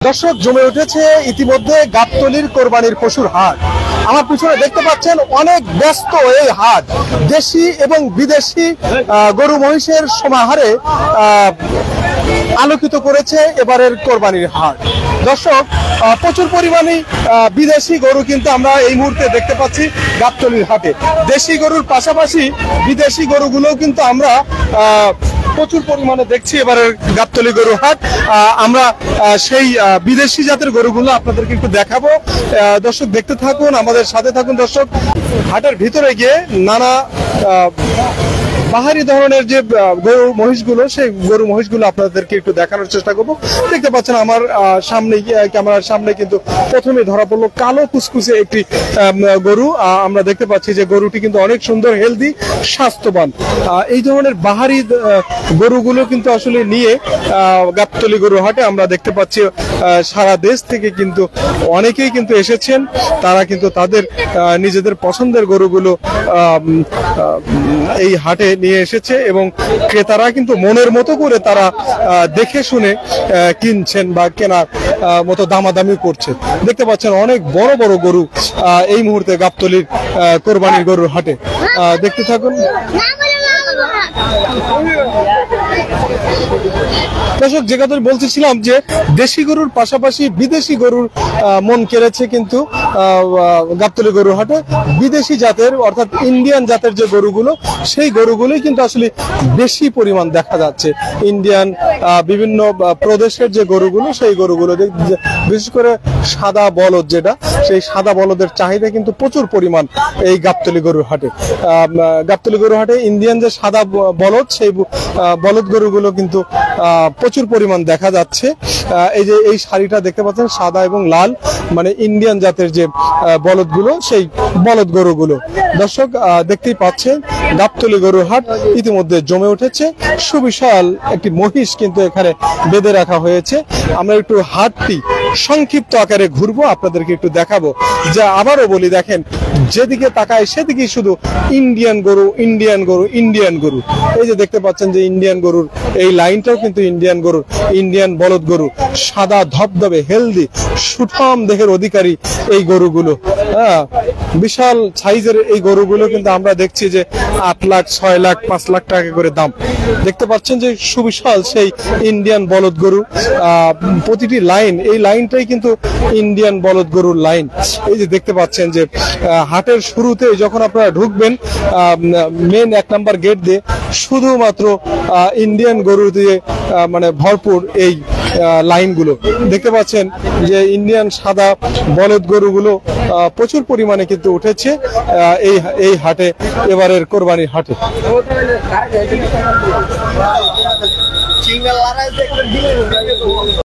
দর্শক জমে উঠেছে ইতিমধ্যে গাবতলীর কোরবানির পশুর হাট। আমার পিছনে দেখতে পাচ্ছেন অনেক ব্যস্ত এই হাট। দেশি এবং বিদেশি গরু মহিষের সমাহারে আলোকিত করেছে এবারের কোরবানির হাট। দর্শক প্রচুর পরিমাণে বিদেশি গরু কিন্তু আমরা এই মুহূর্তে দেখতে পাচ্ছি গাবতলীর হাটে। দেশি গরুর পাশাপাশি বিদেশি গরুগুলোও কিন্তু আমরা প্রচুর পরিমাণে দেখছি এবারের গাবতলী গরু হাট। আমরা সেই বিদেশি জাতের গরুগুলো আপনাদেরকে একটু দেখাবো। দর্শক দেখতে থাকুন, আমাদের সাথে থাকুন। দর্শক হাটের ভিতরে গিয়ে নানা বাহারি ধরনের যে গরু মহিষগুলো, সেই গরু মহিষগুলো আপনাদেরকে একটু দেখানোর চেষ্টা করবো। দেখতে পাচ্ছেন আমার সামনে ক্যামেরার সামনে কিন্তু প্রথমে ধরা পড়লো কালো কুচকুচে একটি গরু। আমরা দেখতে পাচ্ছি যে গরুটি কিন্তু অনেক সুন্দর, হেলদি, স্বাস্থ্যবান। এই ধরনের বাহারি গরুগুলো কিন্তু আসলে নিয়ে গাবতলী গরু হাটে আমরা দেখতে পাচ্ছি সারা দেশ থেকে কিন্তু অনেকেই কিন্তু এসেছেন। তারা কিন্তু তাদের নিজেদের পছন্দের গরুগুলো এই হাটে নিয়ে এসেছে এবং ক্রেতারা কিন্তু মনের মতো করে তারা দেখে শুনে কিনছেন বা কেনার মতো দামাদামি করছে। দেখতে পাচ্ছেন অনেক বড় বড় গরু এই মুহূর্তে গাবতলীর কোরবানির গরুর হাটে। দেখতে থাকুন। দর্শক যে কথা বলতেছিলাম যে দেশি গরুর পাশাপাশি বিদেশি গরুর মন কেড়েছে কিন্তু গাবতলী গরুর হাটে। বিদেশি জাতের অর্থাৎ ইন্ডিয়ান জাতের যে গরুগুলো, সেই গরুগুলোই কিন্তু আসলে বেশি পরিমাণ দেখা যাচ্ছে। ইন্ডিয়ান বিভিন্ন প্রদেশের যে গরুগুলো, সেই গরুগুলো বিশেষ করে সাদা বলদ, যেটা সেই সাদা বলদের চাহিদা কিন্তু প্রচুর পরিমাণ এই গাবতলী গরুর হাটে। গাবতলী গরুর হাটে ইন্ডিয়ান যে সাদা বলদ, সেই বলদ গরুগুলো কিন্তু প্রচুর পরিমাণ দেখা যাচ্ছে। এই যে এই শাড়িটা দেখতে পাচ্ছেন সাদা এবং লাল, মানে ইন্ডিয়ান জাতের যে বলদগুলো, সেই বলদ গরুগুলো। দর্শক দেখতেই পাচ্ছেন গাবতলী গরুর হাট ইতিমধ্যে জমে উঠেছে। সুবিশাল একটি মহিষ কিন্তু এখানে বেঁধে রাখা হয়েছে। আমরা একটু হাটটি সংক্ষিপ্ত আকারে ঘুরবো, আপনাদেরকে একটু দেখাবো। যা আবারও বলি, দেখেন যেদিকে তাকায় সেদিকেই শুধু ইন্ডিয়ান গরু, ইন্ডিয়ান গরু, ইন্ডিয়ান গরু। এই যে দেখতে পাচ্ছেন যে ইন্ডিয়ান গরুর এই লাইনটাও কিন্তু ইন্ডিয়ান গরুর, ইন্ডিয়ান বলদ গরু। সাদা ধবধবে, হেলদি, সুঠাম দেহের অধিকারী এই গরুগুলো। বিশাল সাইজের এই গরুগুলো কিন্তু আমরা দেখছি যে 8 লাখ, 6 লাখ, 5 লাখ টাকা করে দাম। দেখতে পাচ্ছেন যে সুবিশাল সেই ইন্ডিয়ান বলদ গরু। প্রতিটি লাইন, এই লাইনটাই কিন্তু ইন্ডিয়ান বলদ গরুর লাইন। এই যে দেখতে পাচ্ছেন যে হাটের শুরুতে যখন আপনারা ঢুকবেন মেন 1 নাম্বার গেট দিয়ে, শুধুমাত্র ইন্ডিয়ান গরু দিয়ে মানে ভরপুর এই লাইনগুলো। দেখতে পাচ্ছেন যে ইন্ডিয়ান সাদা বলদ গরুগুলো প্রচুর পরিমাণে কিন্তু উঠেছে এই হাটে, এবারের কোরবানির হাটে।